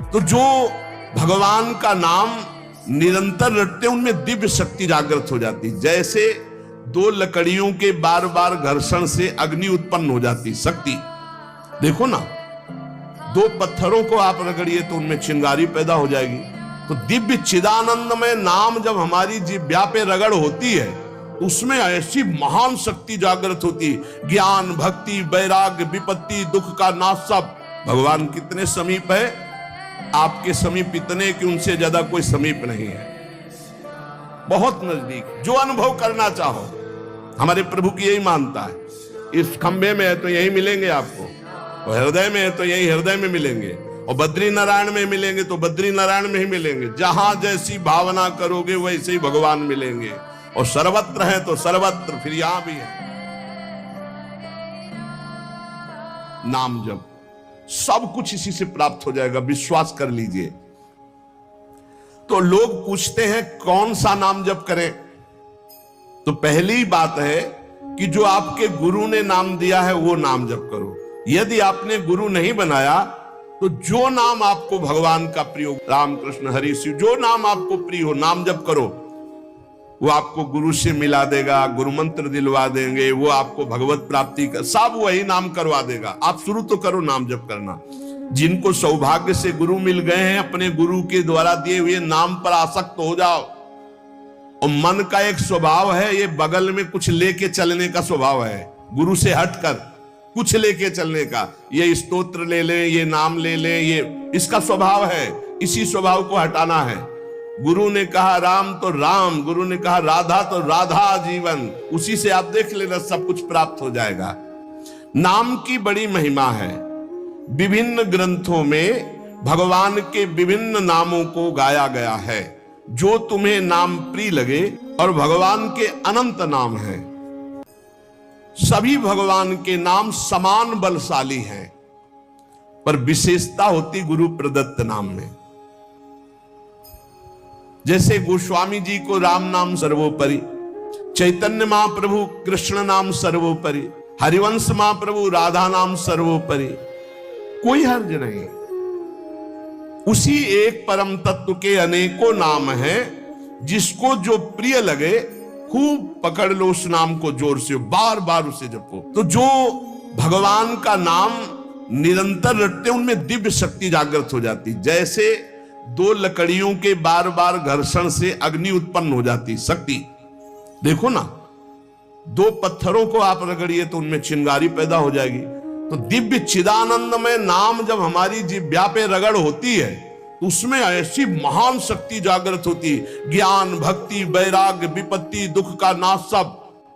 तो जो भगवान का नाम निरंतर रटते उनमें दिव्य शक्ति जागृत हो जाती। जैसे दो लकड़ियों के बार बार घर्षण से अग्नि उत्पन्न हो जाती शक्ति। देखो ना, दो पत्थरों को आप रगड़िए तो उनमें चिंगारी पैदा हो जाएगी। तो दिव्य चिदानंदमय नाम जब हमारी जिह्वा पे रगड़ होती है उसमें ऐसी महान शक्ति जागृत होती। ज्ञान, भक्ति, वैराग्य, विपत्ति, दुख का नाश सब। भगवान कितने समीप है, आपके समीप इतने कि उनसे ज्यादा कोई समीप नहीं है, बहुत नजदीक। जो अनुभव करना चाहो, हमारे प्रभु की यही मानता है। इस खंबे में है तो यही मिलेंगे आपको, और हृदय में है तो यही हृदय में मिलेंगे, और बद्री नारायण में मिलेंगे तो बद्री नारायण में ही मिलेंगे। जहां जैसी भावना करोगे वैसे ही भगवान मिलेंगे, और सर्वत्र है तो सर्वत्र फिर यहां भी है। नाम जप सब कुछ इसी से प्राप्त हो जाएगा, विश्वास कर लीजिए। तो लोग पूछते हैं कौन सा नाम जप करें, तो पहली बात है कि जो आपके गुरु ने नाम दिया है वो नाम जप करो। यदि आपने गुरु नहीं बनाया तो जो नाम आपको भगवान का प्रिय हो, राम कृष्ण हरि शिव, जो नाम आपको प्रिय हो नाम जप करो। वो आपको गुरु से मिला देगा, गुरु मंत्र दिलवा देंगे, वो आपको भगवत प्राप्ति का सब वही नाम करवा देगा। आप शुरू तो करो नाम जप करना। जिनको सौभाग्य से गुरु मिल गए हैं, अपने गुरु के द्वारा दिए हुए नाम पर आसक्त हो जाओ। और मन का एक स्वभाव है, ये बगल में कुछ लेके चलने का स्वभाव है, गुरु से हटकर कुछ लेके चलने का। ये स्तोत्र ले लें, ये नाम ले लें, ये इसका स्वभाव है। इसी स्वभाव को हटाना है। गुरु ने कहा राम तो राम, गुरु ने कहा राधा तो राधा जीवन, उसी से आप देख लेना सब कुछ प्राप्त हो जाएगा। नाम की बड़ी महिमा है। विभिन्न ग्रंथों में भगवान के विभिन्न नामों को गाया गया है। जो तुम्हें नाम प्रिय लगे, और भगवान के अनंत नाम हैं। सभी भगवान के नाम समान बलशाली हैं, पर विशेषता होती गुरु प्रदत्त नाम में। जैसे गोस्वामी जी को राम नाम सर्वोपरि, चैतन्य महाप्रभु कृष्ण नाम सर्वोपरि, हरिवंश महाप्रभु राधा नाम सर्वोपरि, कोई हर्ज नहीं। उसी एक परम तत्व के अनेकों नाम हैं, जिसको जो प्रिय लगे खूब पकड़ लो उस नाम को, जोर से बार बार उसे जपो। तो जो भगवान का नाम निरंतर रटते उनमें दिव्य शक्ति जागृत हो जाती। जैसे दो लकड़ियों के बार बार घर्षण से अग्नि उत्पन्न हो जाती शक्ति। देखो ना, दो पत्थरों को आप रगड़िए तो उनमें चिंगारी पैदा हो जाएगी। तो दिव्य चिदानंदमय नाम जब हमारी जिह्वा पे रगड़ होती है तो उसमें ऐसी महान शक्ति जागृत होती। ज्ञान, भक्ति, वैराग्य, विपत्ति, दुख का नाश सब।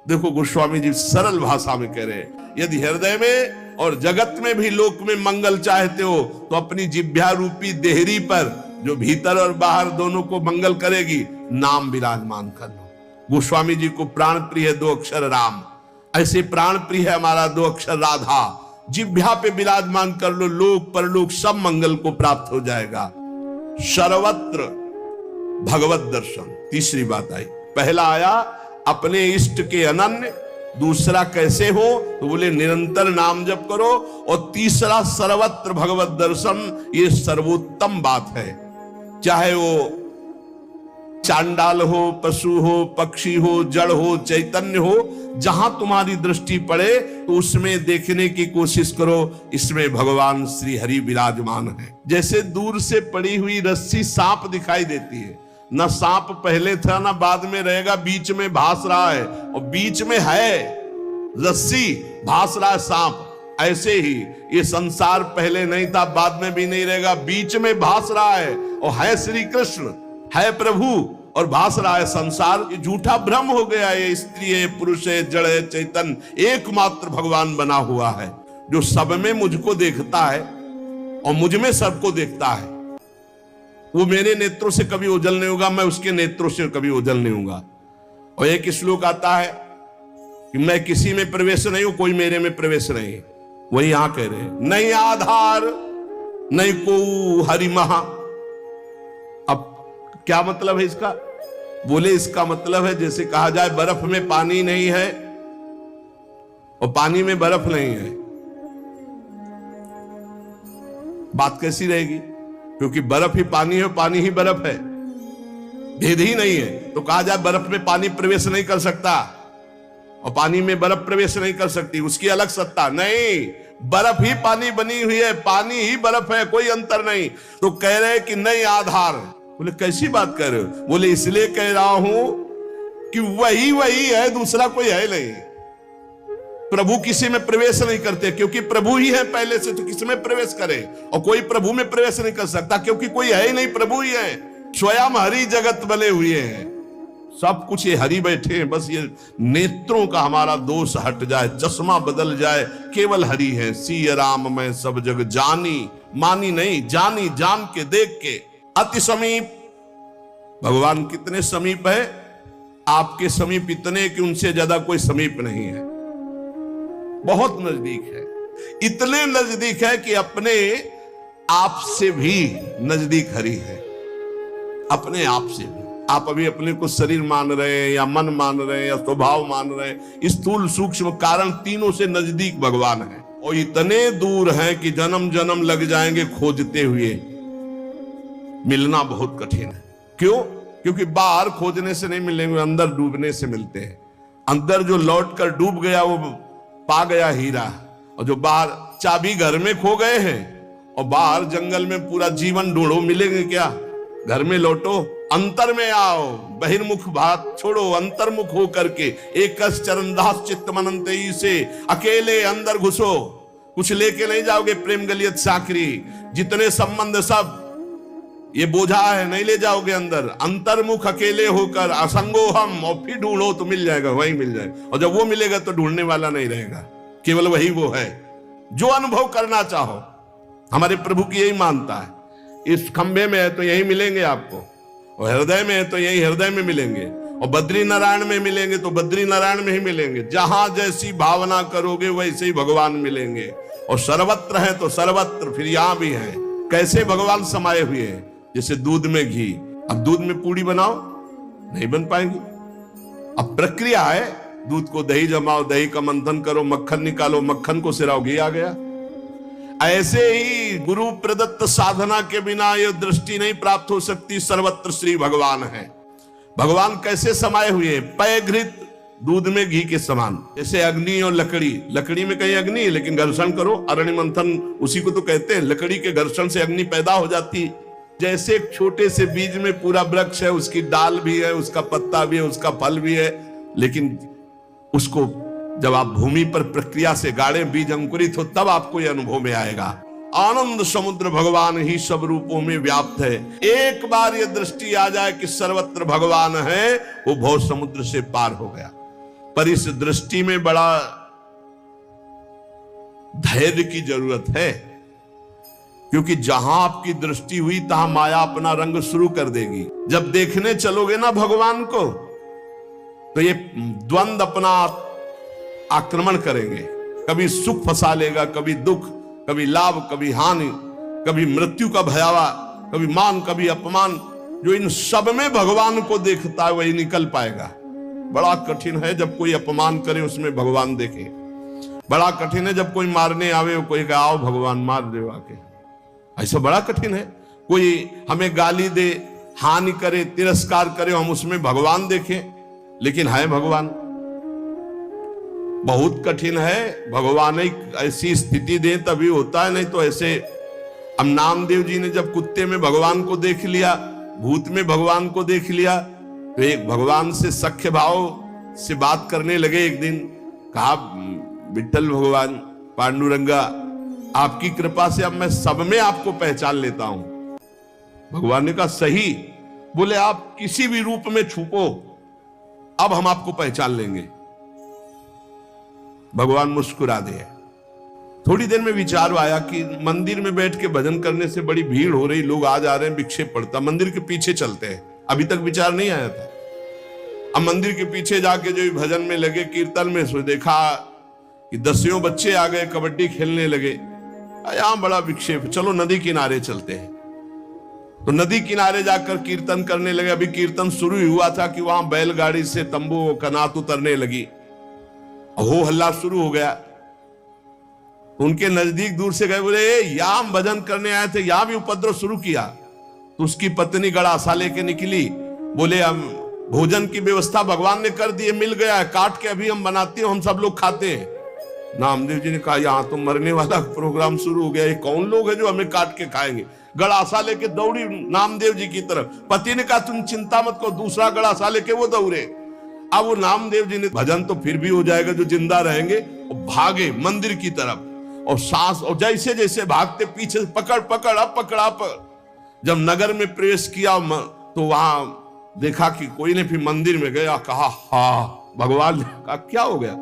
देखो गोस्वामी जी सरल भाषा में कह रहे हैं, यदि हृदय में और जगत में भी लोक में मंगल चाहते हो तो अपनी जिह्वा रूपी देहरी पर, जो भीतर और बाहर दोनों को मंगल करेगी, नाम विराजमान कर लो। गोस्वामी जी को प्राण प्रिय है 2 अक्षर राम, ऐसे प्राण प्रिय है हमारा 2 अक्षर राधा। जिह्वा पे विराजमान कर लो, लोक परलोक सब मंगल को प्राप्त हो जाएगा। सर्वत्र भगवत दर्शन। तीसरी बात आई, पहला आया अपने इष्ट के अनन्य, दूसरा कैसे हो तो बोले निरंतर नाम जप करो, और तीसरा सर्वत्र भगवत दर्शन। ये सर्वोत्तम बात है। चाहे वो चांडाल हो, पशु हो, पक्षी हो, जड़ हो, चैतन्य हो, जहां तुम्हारी दृष्टि पड़े तो उसमें देखने की कोशिश करो, इसमें भगवान श्री हरि विराजमान है। जैसे दूर से पड़ी हुई रस्सी सांप दिखाई देती है, न सांप पहले था न बाद में रहेगा, बीच में भास रहा है, और बीच में है रस्सी, भास रहा है सांप। ऐसे ही ये संसार पहले नहीं था, बाद में भी नहीं रहेगा, बीच में भास रहा है, और है श्री कृष्ण, है प्रभु, और भास रहा है संसार। ये झूठा भ्रम हो गया। ये स्त्री है, पुरुष है, जड़ है, चैतन्य, एकमात्र भगवान बना हुआ है, जो सब में मुझको देखता है और मुझ में सबको देखता है। वो मेरे नेत्रों से कभी ओझल नहीं होगा, मैं उसके नेत्रों से कभी ओझल नहीं होगा। और एक श्लोक आता है कि मैं किसी में प्रवेश नहीं हूं, कोई मेरे में प्रवेश नहीं। वही यहां कह रहे हैं, नहीं आधार नहीं को हरि महा। अब क्या मतलब है इसका? बोले इसका मतलब है जैसे कहा जाए बर्फ में पानी नहीं है और पानी में बर्फ नहीं है, बात कैसी रहेगी? क्योंकि बर्फ ही पानी है, पानी ही बर्फ है, भेद ही नहीं है। तो कहा जाए बर्फ में पानी प्रवेश नहीं कर सकता और पानी में बर्फ प्रवेश नहीं कर सकती, उसकी अलग सत्ता नहीं। बर्फ ही पानी बनी हुई है, पानी ही बर्फ है, कोई अंतर नहीं। तो कह रहे कि नहीं आधार। बोले कैसी बात कर रहे हो? बोले इसलिए कह रहा हूं कि वही है, दूसरा कोई है नहीं। प्रभु किसी में प्रवेश नहीं करते क्योंकि प्रभु ही है पहले से, तो किसी में प्रवेश करे? और कोई प्रभु में प्रवेश नहीं कर सकता क्योंकि कोई है ही नहीं, प्रभु ही है। स्वयं हरि जगत बने हुए हैं, सब कुछ ये हरि बैठे हैं। बस ये नेत्रों का हमारा दोष हट जाए, चश्मा बदल जाए, केवल हरि है। सिय राम मैं सब जग जानी, मानी नहीं, जानी, जान के, देख के। अति समीप, भगवान कितने समीप है? आपके समीप इतने कि उनसे ज्यादा कोई समीप नहीं है, बहुत नजदीक है। इतने नजदीक है कि अपने आप से भी नजदीक हरि है, अपने आप से भी। आप अभी अपने को शरीर मान रहे हैं या मन मान रहे हैं या स्वभाव मान रहे हैं, स्थूल सूक्ष्म कारण तीनों से नजदीक भगवान है। और इतने दूर हैं कि जन्म जन्म लग जाएंगे खोजते हुए, मिलना बहुत कठिन है। क्यों? क्योंकि बाहर खोजने से नहीं मिलेंगे, अंदर डूबने से मिलते हैं। अंदर जो लौट कर डूब गया वो पा गया हीरा, और जो बाहर चाबी घर में खो गए हैं और बाहर जंगल में पूरा जीवन ढूंढो, मिलेंगे क्या? घर में लौटो, अंतर में आओ, बहिर्मुख बात छोड़ो, अंतर्मुख हो करके एक चरणदास चित्त मनंते से अकेले अंदर घुसो। कुछ लेके नहीं जाओगे प्रेम गलियत साकरी, जितने संबंध सब ये बोझा है, नहीं ले जाओगे अंदर। अंतर्मुख अकेले होकर असंगो हम, और फिर ढूंढो तो मिल जाएगा, वही मिल जाएगा। और जब वो मिलेगा तो ढूंढने वाला नहीं रहेगा, केवल वही वो है जो अनुभव करना चाहो। हमारे प्रभु की यही मानता है, इस खंबे में है तो यही मिलेंगे आपको, और हृदय में है तो यही हृदय में मिलेंगे, और बद्री नारायण में मिलेंगे तो बद्री नारायण में ही मिलेंगे। जहां जैसी भावना करोगे वैसे ही भगवान मिलेंगे। और सर्वत्र है तो सर्वत्र फिर यहां भी है। कैसे भगवान समाये हुए हैं? जैसे दूध में घी। अब दूध में पूड़ी बनाओ, नहीं बन पाएंगी। अब प्रक्रिया है, दूध को दही जमाओ, दही का मंथन करो, मक्खन निकालो, मक्खन को सिराओ, घी आ गया। ऐसे ही गुरु प्रदत्त साधना के बिना यह दृष्टि नहीं प्राप्त हो सकती। सर्वत्र श्री भगवान है। भगवान कैसे समाये हुए? पयघृत, दूध में घी के समान। जैसे अग्नि और लकड़ी, लकड़ी में कहीं अग्नि है लेकिन घर्षण करो, अरण्य मंथन उसी को तो कहते हैं। लकड़ी के घर्षण से अग्नि पैदा हो जाती। जैसे एक छोटे से बीज में पूरा वृक्ष है, उसकी डाल भी है, उसका पत्ता भी है, उसका फल भी है, लेकिन उसको जब आप भूमि पर प्रक्रिया से गाड़े, बीज अंकुरित हो, तब आपको यह अनुभव में आएगा। आनंद समुद्र भगवान ही सब रूपों में व्याप्त है। एक बार यह दृष्टि आ जाए कि सर्वत्र भगवान है, वो भव समुद्र से पार हो गया। पर इस दृष्टि में बड़ा धैर्य की जरूरत है, क्योंकि जहां आपकी दृष्टि हुई तहां माया अपना रंग शुरू कर देगी। जब देखने चलोगे ना भगवान को, तो ये द्वंद अपना आक्रमण करेंगे। कभी सुख फंसा लेगा, कभी दुख, कभी लाभ, कभी हानि, कभी मृत्यु का भयावा, कभी मान, कभी अपमान। जो इन सब में भगवान को देखता है वही निकल पाएगा। बड़ा कठिन है जब कोई अपमान करे उसमें भगवान देखे। बड़ा कठिन है जब कोई मारने आवे, कोई कहे आओ भगवान मार दे आके। ऐसा बड़ा कठिन है। कोई हमें गाली दे, हानि करे, तिरस्कार करे, हम उसमें भगवान देखें, लेकिन है भगवान। बहुत कठिन है। भगवान एक ऐसी स्थिति दे तभी होता है, नहीं तो ऐसे। अब नामदेव जी ने जब कुत्ते में भगवान को देख लिया, भूत में भगवान को देख लिया, तो एक भगवान से सख्य भाव से बात करने लगे। एक दिन कहा, विठ्ठल भगवान, पांडुरंगा, आपकी कृपा से अब मैं सब में आपको पहचान लेता हूं। भगवान ने कहा सही। बोले आप किसी भी रूप में छुपो, अब हम आपको पहचान लेंगे। भगवान मुस्कुरा दिए। थोड़ी देर में विचार आया कि मंदिर में बैठ के भजन करने से बड़ी भीड़ हो रही, लोग आ जा रहे हैं, विक्षेप पड़ता, मंदिर के पीछे चलते हैं। अभी तक विचार नहीं आया था। अब मंदिर के पीछे जाके जो भजन में लगे, कीर्तन में, सो देखा कि 10 बच्चे आ गए, कबड्डी खेलने लगे। यहां बड़ा विक्षेप, चलो नदी किनारे चलते हैं। तो नदी किनारे जाकर कीर्तन करने लगे। अभी कीर्तन शुरू ही हुआ था कि वहां बैलगाड़ी से तंबू कनात उतरने लगी, हो हल्ला शुरू हो गया। उनके नजदीक दूर से गए, बोले यहां भजन करने आए थे, यहां भी उपद्रव शुरू किया। तो उसकी पत्नी गड़ासा लेके निकली, बोले हम भोजन की व्यवस्था भगवान ने कर दी है, मिल गया है, काट के अभी हम बनाते हैं, हम सब लोग खाते हैं। नामदेव जी ने कहा यहाँ तो मरने वाला प्रोग्राम शुरू हो गया, ये कौन लोग है जो हमें काट के खाएंगे। गड़ासा लेके दौड़ी नामदेव जी की तरफ। पति ने कहा तुम चिंता मत करो, दूसरा गड़ासा लेके वो दौड़े। अब वो नामदेव जी ने भजन तो फिर भी हो जाएगा जो जिंदा रहेंगे, भागे मंदिर की तरफ और सांस, और जैसे जैसे भागते पीछे पकड़ पकड़ अब पकड़ा पर। जब नगर में प्रवेश किया तो वहां देखा कि कोई ने, फिर मंदिर में गया, कहा हा भगवान ने कहा क्या हो गया?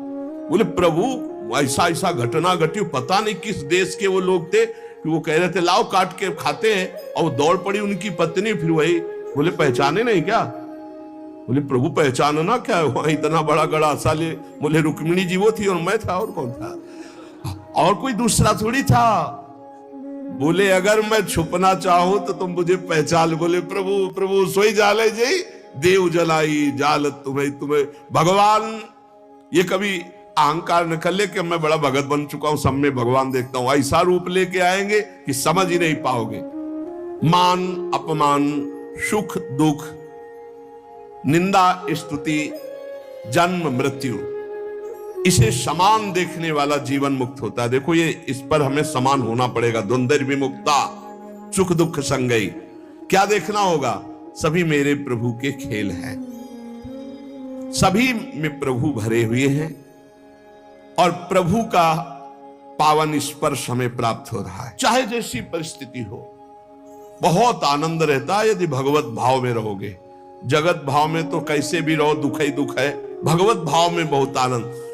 बोले प्रभु ऐसा ऐसा घटना घटी, पता नहीं किस देश के वो लोग थे कि वो कह रहे थे लाओ काट के खाते हैं, और वो दौड़ पड़ी उनकी पत्नी। फिर वही बोले पहचाने नहीं क्या? बोले प्रभु पहचानना क्या है, वहां इतना बड़ा गड़ासा ले। बोले रुक्मिणी जी वो थी और मैं था, और कौन था? और कोई दूसरा थोड़ी था। बोले अगर मैं छुपना चाहूं तो तुम मुझे पहचान। बोले प्रभु प्रभु सोई जाले जी देव जलाई जाल तुम्हें तुम्हें। भगवान ये कभी अहंकार न कर ले कि मैं बड़ा भगत बन चुका हूं, सब में भगवान देखता हूं। ऐसा रूप लेके आएंगे कि समझ ही नहीं पाओगे। मान अपमान, सुख दुख, निंदा स्तुति, जन्म मृत्यु, इसे समान देखने वाला जीवन मुक्त होता है। देखो ये इस पर हमें समान होना पड़ेगा। द्वंद्व विमुक्ता, सुख दुख संगई। क्या देखना होगा? सभी मेरे प्रभु के खेल हैं, सभी में प्रभु भरे हुए हैं और प्रभु का पावन स्पर्श हमें प्राप्त हो रहा है। चाहे जैसी परिस्थिति हो, बहुत आनंद रहता है यदि भगवत भाव में रहोगे। जगत भाव में तो कैसे भी रहो दुख ही दुख है, भगवत भाव में बहुत आनंद।